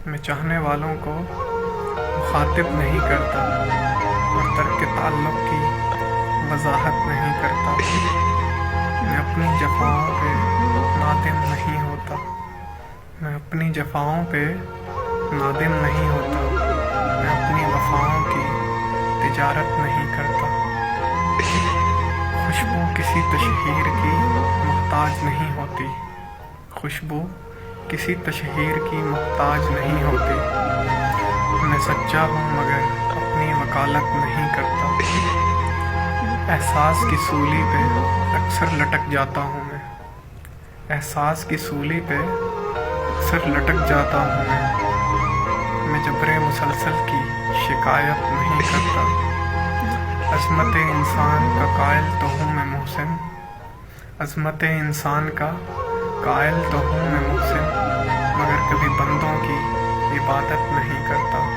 میں چاہنے والوں کو مخاطب نہیں کرتا اور ترک تعلق کی وضاحت نہیں کرتا۔ میں اپنی جفاؤں پہ نادم نہیں ہوتا۔ میں اپنی جفاؤں پہ نادم نہیں ہوتا۔ میں اپنی وفاؤں کی تجارت نہیں کرتا۔ خوشبو کسی تشہیر کی محتاج نہیں ہوتی۔ خوشبو کسی تشہیر کی محتاج نہیں ہوتی۔ میں سچا ہوں مگر اپنی وکالت نہیں کرتا۔ احساس کی سولی پہ اکثر لٹک جاتا ہوں میں۔ احساس کی سولی پہ اکثر لٹک جاتا ہوں میں۔ میں جبر مسلسل کی شکایت نہیں کرتا۔ عظمت انسان کا قائل تو ہوں میں محسن۔ عظمت انسان کا قائل تو ہوں میں محسن، مگر کبھی بندوں کی عبادت نہیں کرتا۔